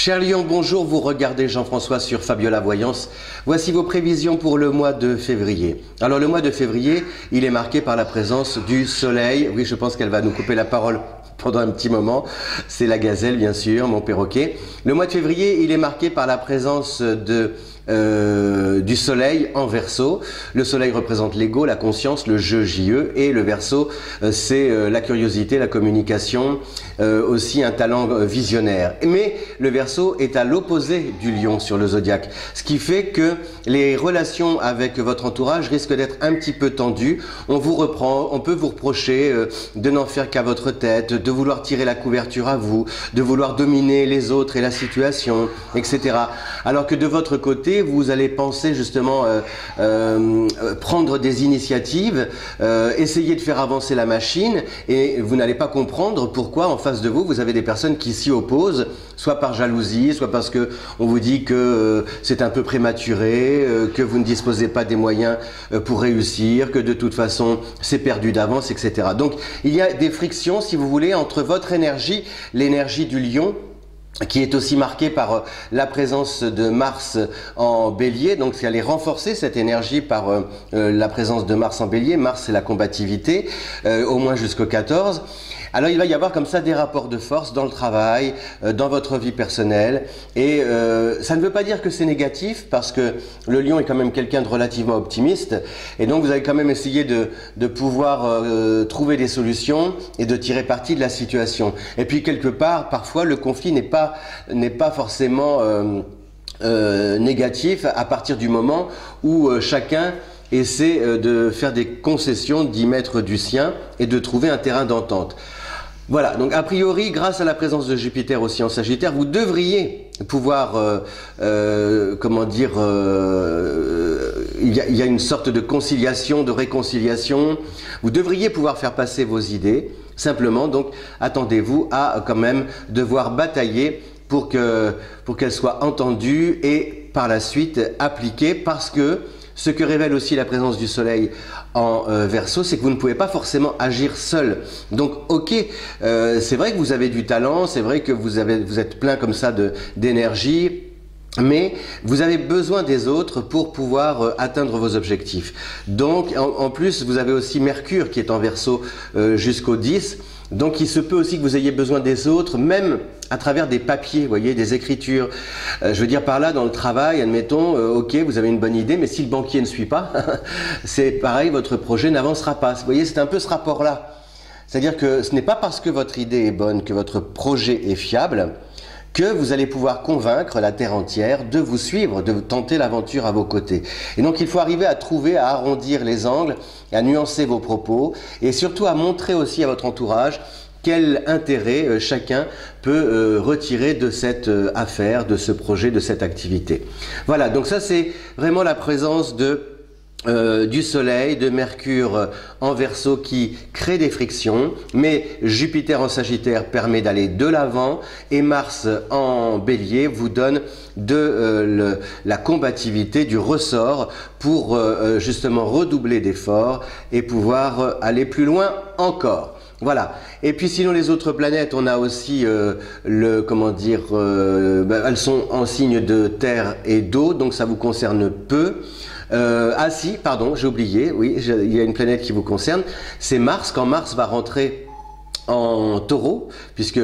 Cher Lion, bonjour, vous regardez Jean-François sur Fabiola Voyance. Voici vos prévisions pour le mois de février. Alors le mois de février, il est marqué par la présence du soleil. Oui, je pense qu'elle va nous couper la parole pendant un petit moment. C'est la gazelle, bien sûr, mon perroquet. Le mois de février, il est marqué par la présence du soleil en Verseau. Le soleil représente l'ego, la conscience, le jeu JE, et le Verseau, c'est la curiosité, la communication, aussi un talent visionnaire. Mais le Verseau est à l'opposé du Lion sur le zodiaque, ce qui fait que les relations avec votre entourage risquent d'être un petit peu tendues. On peut vous reprocher de n'en faire qu'à votre tête, de vouloir tirer la couverture à vous, de vouloir dominer les autres et la situation, etc. Alors que de votre côté, vous allez penser justement prendre des initiatives, essayer de faire avancer la machine, et vous n'allez pas comprendre pourquoi en face de vous, vous avez des personnes qui s'y opposent, soit par jalousie, soit parce que on vous dit que c'est un peu prématuré, que vous ne disposez pas des moyens pour réussir, que de toute façon c'est perdu d'avance, etc. Donc il y a des frictions, si vous voulez, entre votre énergie, l'énergie du Lion, qui est aussi marquée par la présence de Mars en Bélier, donc c'est aller renforcer cette énergie par la présence de Mars en Bélier. Mars, c'est la combativité, au moins jusqu'au 14. Alors il va y avoir comme ça des rapports de force dans le travail, dans votre vie personnelle, et ça ne veut pas dire que c'est négatif, parce que le Lion est quand même quelqu'un de relativement optimiste, et donc vous allez quand même essayer de pouvoir trouver des solutions et de tirer parti de la situation. Et puis quelque part, parfois le conflit n'est pas forcément négatif à partir du moment où chacun essaie de faire des concessions, d'y mettre du sien et de trouver un terrain d'entente. Voilà, donc a priori, grâce à la présence de Jupiter aussi en Sagittaire, vous devriez pouvoir, comment dire, il y a une sorte de conciliation, de réconciliation. Vous devriez pouvoir faire passer vos idées. Simplement, donc, attendez-vous à quand même devoir batailler pour qu'elles soient entendues et par la suite appliquées, parce que ce que révèle aussi la présence du soleil en Verseau, c'est que vous ne pouvez pas forcément agir seul. Donc ok, c'est vrai que vous avez du talent, c'est vrai que vous êtes plein comme ça d'énergie, mais vous avez besoin des autres pour pouvoir atteindre vos objectifs. Donc en plus, vous avez aussi Mercure qui est en Verseau jusqu'au 10. Donc il se peut aussi que vous ayez besoin des autres, même à travers des papiers, vous voyez, des écritures. Je veux dire par là, dans le travail, admettons, ok, vous avez une bonne idée, mais si le banquier ne suit pas, c'est pareil, votre projet n'avancera pas. Vous voyez, c'est un peu ce rapport-là. C'est-à-dire que ce n'est pas parce que votre idée est bonne, que votre projet est fiable, que vous allez pouvoir convaincre la Terre entière de vous suivre, de tenter l'aventure à vos côtés. Et donc il faut arriver à trouver, à arrondir les angles, à nuancer vos propos, et surtout à montrer aussi à votre entourage quel intérêt chacun peut retirer de cette affaire, de ce projet, de cette activité. Voilà, donc ça c'est vraiment la présence du soleil, de Mercure en Verseau qui crée des frictions, mais Jupiter en Sagittaire permet d'aller de l'avant, et Mars en Bélier vous donne la combativité, du ressort pour justement redoubler d'efforts et pouvoir aller plus loin encore. Voilà. Et puis sinon les autres planètes, on a aussi comment dire, elles sont en signe de terre et d'eau, donc ça vous concerne peu. Ah si, pardon, j'ai oublié, oui, il y a une planète qui vous concerne, c'est Mars. Quand Mars va rentrer en Taureau, puisque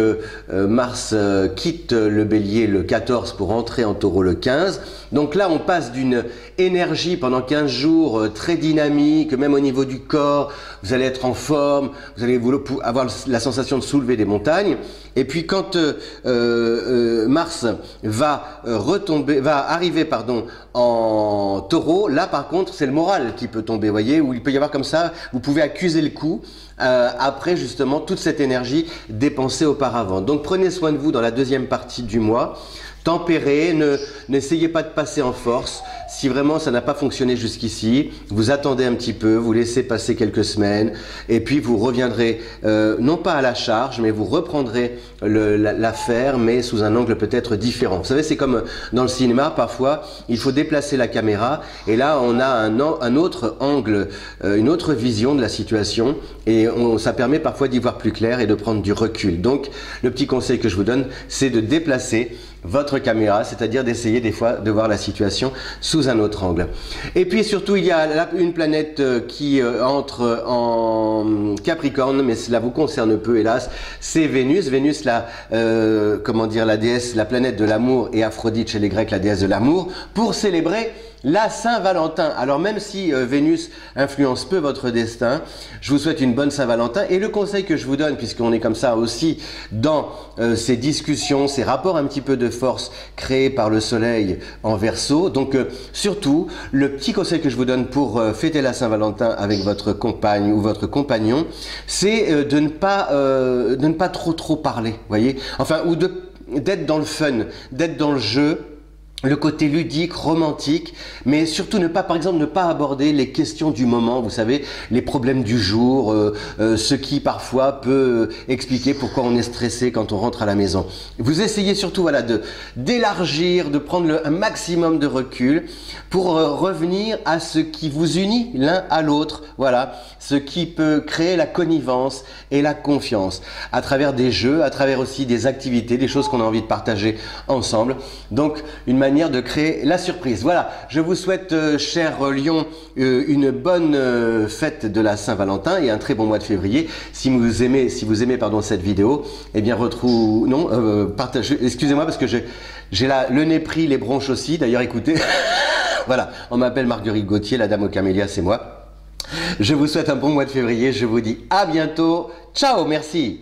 Mars quitte le Bélier le 14 pour entrer en Taureau le 15. Donc là, on passe d'une énergie pendant 15 jours très dynamique, même au niveau du corps, vous allez être en forme, vous allez avoir la sensation de soulever des montagnes. Et puis quand Mars va arriver en Taureau, là par contre, c'est le moral qui peut tomber, voyez, où il peut y avoir comme ça, vous pouvez accuser le coup après justement toute cette énergie dépensée auparavant. Donc prenez soin de vous dans la deuxième partie du mois. Tempérez, n'essayez pas de passer en force. Si vraiment ça n'a pas fonctionné jusqu'ici, vous attendez un petit peu, vous laissez passer quelques semaines, et puis vous reviendrez, non pas à la charge, mais vous reprendrez l'affaire, mais sous un angle peut-être différent. Vous savez, c'est comme dans le cinéma, parfois, il faut déplacer la caméra, et là on a un autre angle, une autre vision de la situation, et ça permet parfois d'y voir plus clair et de prendre du recul. Donc, le petit conseil que je vous donne, c'est de déplacer votre caméra, c'est-à-dire d'essayer des fois de voir la situation sous un autre angle. Et puis surtout, il y a une planète qui entre en Capricorne, mais cela vous concerne peu hélas, c'est Vénus. Vénus, comment dire, la déesse, la planète de l'amour, et Aphrodite chez les Grecs, la déesse de l'amour, pour célébrer la Saint-Valentin. Alors même si Vénus influence peu votre destin, je vous souhaite une bonne Saint-Valentin. Et le conseil que je vous donne, puisqu'on est comme ça aussi dans ces discussions, ces rapports un petit peu de force créés par le soleil en Verseau, donc surtout, le petit conseil que je vous donne pour fêter la Saint-Valentin avec votre compagne ou votre compagnon, c'est de ne pas trop parler, voyez, enfin, ou d'être dans le fun, d'être dans le jeu, le côté ludique, romantique, mais surtout par exemple, ne pas aborder les questions du moment, vous savez, les problèmes du jour, ce qui parfois peut expliquer pourquoi on est stressé quand on rentre à la maison. Vous essayez surtout, voilà, d'élargir, de prendre un maximum de recul pour revenir à ce qui vous unit l'un à l'autre, voilà, ce qui peut créer la connivence et la confiance à travers des jeux, à travers aussi des activités, des choses qu'on a envie de partager ensemble. Donc, une manière de créer la surprise. Voilà, je vous souhaite, chers lions, une bonne fête de la Saint-Valentin et un très bon mois de février. Si vous aimez cette vidéo, eh bien partagez, excusez-moi parce que j'ai le nez pris, les bronches aussi, d'ailleurs écoutez, voilà, on m'appelle Marguerite Gauthier, la dame aux camélias, c'est moi. Je vous souhaite un bon mois de février, je vous dis à bientôt, ciao, merci.